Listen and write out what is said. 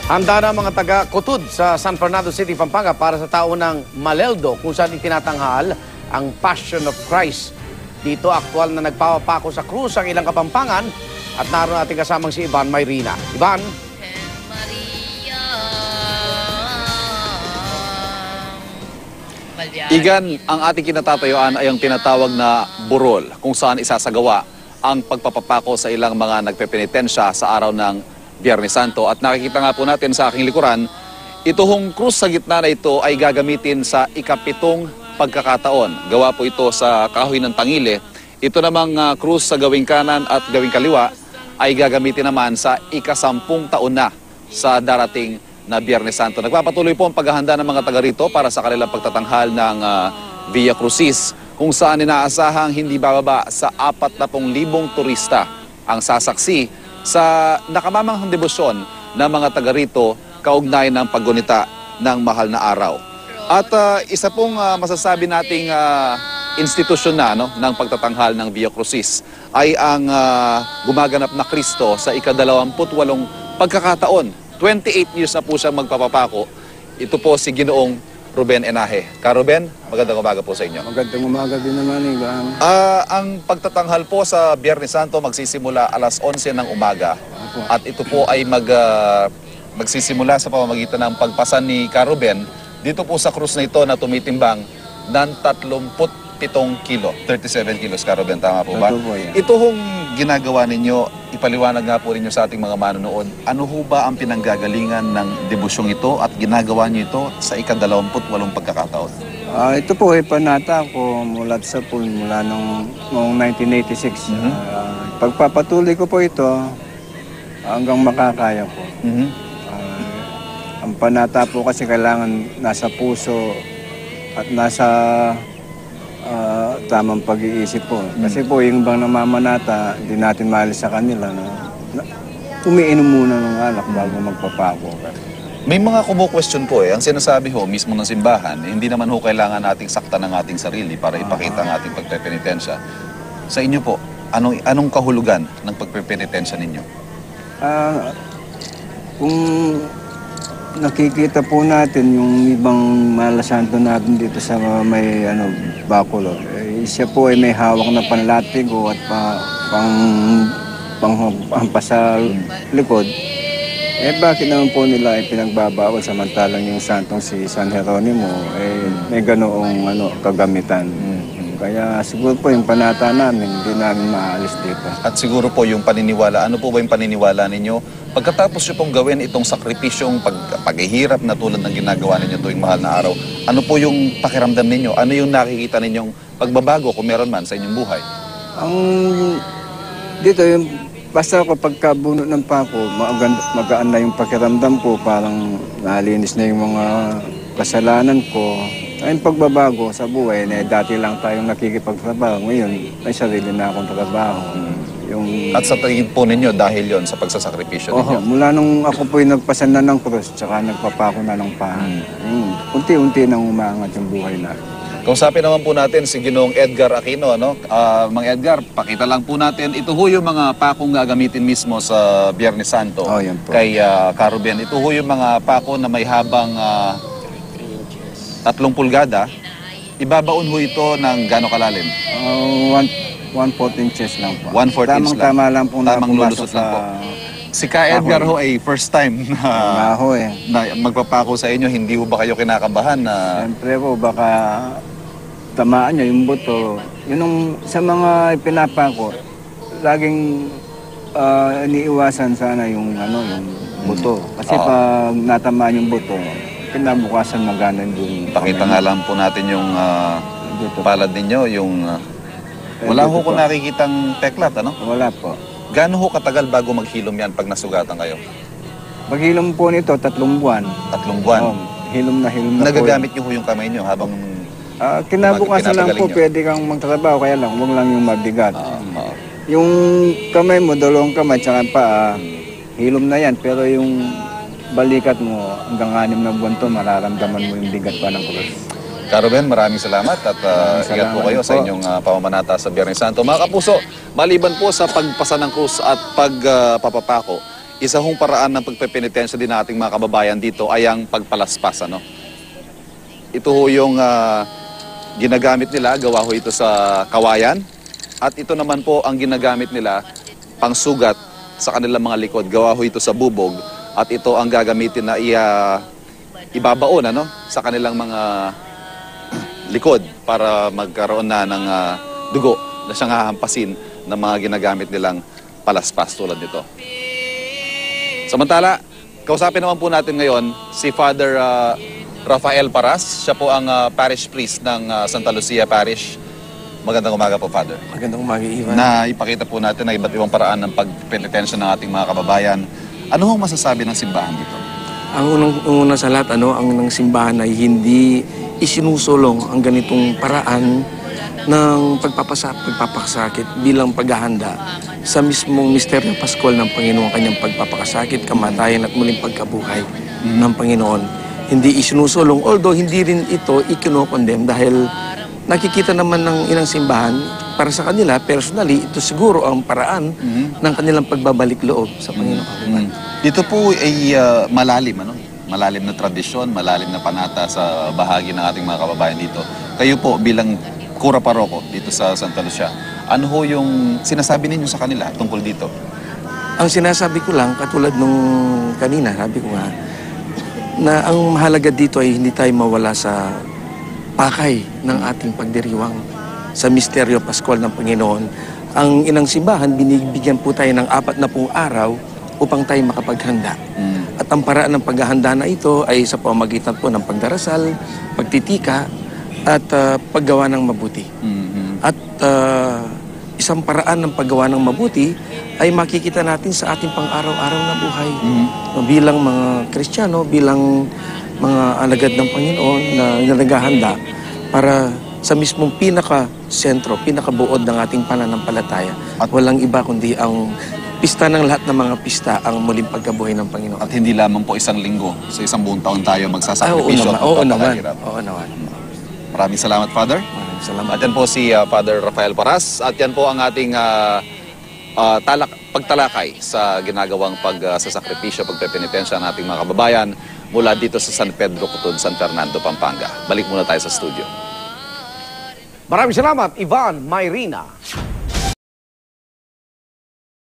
Handa na mga taga-Kutud sa San Fernando City, Pampanga para sa taon ng Maleldo kung saan itinatanghal ang Passion of Christ. Dito aktual na nagpapako sa krus ang ilang Kapampangan at naroon natin kasamang si Ivan Mayrina. Ivan? Igan, ang ating kinatatayuan ay ang tinatawag na burol kung saan isasagawa ang pagpapapako sa ilang mga nagpepenitensya sa araw ng Biyernes Santo. At nakikita nga po natin sa aking likuran, itong krus sa gitna na ito ay gagamitin sa ikapitong pagkakataon. Gawa po ito sa kahoy ng tangile. Ito namang krus sa gawing kanan at gawing kaliwa ay gagamitin naman sa ikasampung taon na sa darating na Biyernes Santo. Nagpapatuloy po ang paghahanda ng mga taga rito para sa kanilang pagtatanghal ng Via Crucis, kung saan inaasahang hindi bababa sa 40,000 turista ang sasaksi sa nakamamanghang debosyon ng mga taga rito kaugnay ng paggunita ng mahal na araw. At isa pong masasabi nating institusyon na ng pagtatanghal ng Via Crucis ay ang gumaganap na Kristo sa ika-28 pagkakataon. 28 years na po siyang magpapapako. Ito po si Ginoong Ruben Enaje. Ka Ruben, magandang umaga po sa inyo. Magandang umaga din naman, Igan. Ang pagtatanghal po sa Biyernes Santo magsisimula alas 11 ng umaga. At ito po ay magsisimula sa pamamagitan ng pagpasan ni Ka Ruben dito po sa krus na ito na tumitimbang ng 37 kilo. 37 kilos, Ka Ruben, tama po ba? Ito hong ginagawa ninyo, ipaliwanag nga po rinyo sa ating mga manonood, ano ho ba ang pinanggagalingan ng debusyong ito at ginagawa niyo ito sa ika-28 pagkakataon? Ito po ay panata ko mula sa pool mula noong 1986. Pagpapatuloy ko po ito hanggang makakaya ko. Ang panata po kasi kailangan nasa puso at nasa tamang pag-iisip po. Kasi po yung bang namamanata, hindi natin maalis sa kanila na umiinom muna ng alak bago magpapako. May mga kumu-question po Ang sinasabi ho mismo ng simbahan, hindi naman ho kailangan nating saktan ng ating sarili para ipakita ang ating pagpepenitensya. Sa inyo po, anong kahulugan ng pagpepenitensya ninyo? Kung nakikita po natin yung ibang malasanto natin dito sa may Bacolod, siya po ay may hawak na panlatigo at panghampas sa likod. Bakit naman po nila ay pinagbabawal samantalang yung santong si San Jeronimo may ganoong kagamitan. Kaya siguro po yung panata namin, hindi namin maalis dito. At siguro po yung paniniwala, ano po ba yung paniniwala ninyo? Pagkatapos nyo pong gawin itong sakripisyong paghihirap na tulad ng ginagawa ninyo tuwing mahal na araw, ano po yung pakiramdam ninyo? Ano yung nakikita ninyong pagbabago kung meron man sa inyong buhay? Dito yung basta ako pagkabunot ng pako, magaan na yung pakiramdam ko, parang nalinis na yung mga kasalanan ko. Ay pagbabago sa buhay, dati lang tayong nakikipagtrabaho. Ngayon, may sarili na akong trabaho. At sa tingin po ninyo, dahil yon sa pagsasakripisyo ninyo? Mula nung ako po'y nagpasan na ng krus, tsaka nagpapako na ng paan. Unti-unti nang umaangat yung buhay na. Kausapin naman po natin si Ginoong Edgar Aquino. Mang Edgar, pakita lang po natin. Ito ho yung mga pakong gagamitin mismo sa Biyernes Santo kay Ka Ruben. Ito ho yung mga pako na may habang 3 pulgada. Ibabaon ho ito ng gano'ng kalalim? 1/4 inches lang po. 1/4 inch lang. Tama lang po na lulusot lang po. Si Ka Edgar ho ay first time na magpapako sa inyo. Hindi ho ba kayo kinakabahan na... Siyempre po, baka tamaan niya yung buto. Yun sa mga pinapako, laging iniiwasan sana yung buto. Kasi pag natamaan yung buto, kinabukasan magana yung Pakita nga lang po natin yung palad ninyo, yung... wala ho kung nakikitang peklat, Wala po. Gaano ho katagal bago maghilom yan pag nasugatan kayo? Maghilom po nito, 3 buwan. 3 buwan? Hilom na Nagagamit niyo ho yung kamay niyo habang... kinabukasan lang po, pwede kang magtrabaho, kaya lang, huwag lang yung mabigat. Yung kamay mo, 2 kamay, tsaka paa, hilom na yan. Pero yung balikat mo, hanggang 6 na buwan to, mararamdaman mo yung bigat pa ng krus. Ka Ruben, maraming salamat at ingat po kayo sa inyong pamamanata sa Biyernes Santo. Mga kapuso, maliban po sa pagpasa ng krus at pagpapapako, isa hong paraan ng pagpepenitensya din ng ating mga kababayan dito ay ang pagpalaspas, ano? Ito ho yung ginagamit nila, gawa ho ito sa kawayan. At ito naman po ang ginagamit nila pangsugat sa kanilang mga likod. Gawa ho ito sa bubog. At ito ang gagamitin na ibabaon, ano, sa kanilang mga likod para magkaroon na ng dugo na siyang hahampasin ng mga ginagamit nilang palaspas tulad nito. Samantala, kausapin naman po natin ngayon si Father Rafael Paras. Siya po ang parish priest ng Santa Lucia Parish. Magandang umaga po, Father. Magandang umaga, Ivan. Na ipakita po natin na iba't ibang paraan ng pagpenitensya ng ating mga kababayan. Ano hong masasabi ng simbahan dito? Ang unang sa lahat, ang ng simbahan ay hindi isinusulong ang ganitong paraan ng pagpapakasakit bilang paghahanda sa mismong misteryo Paskol ng Panginoon, kanyang pagpapakasakit, kamatayan at muling pagkabuhay ng Panginoon. Hindi isinusulong, although hindi rin ito ikinokondem dahil nakikita naman ng ilang simbahan, para sa kanila, personally, ito siguro ang paraan ng kanilang pagbabalik loob sa Panginoon. Dito po ay malalim, ano? Malalim na tradisyon, malalim na panata sa bahagi ng ating mga kababayan dito. Kayo po bilang Kura Paroko dito sa Santa Lucia, ano ho yung sinasabi ninyo sa kanila tungkol dito? Ang sinasabi ko lang, katulad nung kanina, sabi ko nga, na ang mahalaga dito ay hindi tayo mawala sa pakay ng ating pagdiriwang sa misteryo Paskol ng Panginoon. Ang inang simbahan, binibigyan po tayo ng 40 araw upang tayo makapaghanda. At ang paraan ng paghahanda na ito ay sa pamamagitan po ng pagdarasal, pagtitika, at paggawa ng mabuti. At isang paraan ng paggawa ng mabuti ay makikita natin sa ating pang-araw-araw na buhay. Bilang mga Kristiyano, bilang mga alagad ng Panginoon na naghahanda para sa mismong pinaka-sentro, pinakabuod ng ating pananampalataya. At walang iba kundi ang pista ng lahat ng mga pista, ang muling pagkabuhay ng Panginoon. At hindi lamang po isang linggo, sa isang buong taon tayo magsasakripisyo at Oo naman. magpapakahirap. Oo naman. Maraming salamat, Father. Maraming salamat. At yan po si Father Rafael Paras. At yan po ang ating pagtalakay sa ginagawang pagsasakripisyo, pagpepenitensya ng ating mga kababayan mula dito sa San Pedro Cotod, San Fernando, Pampanga. Balik muna tayo sa studio. Maraming salamat, Ivan Mayrina.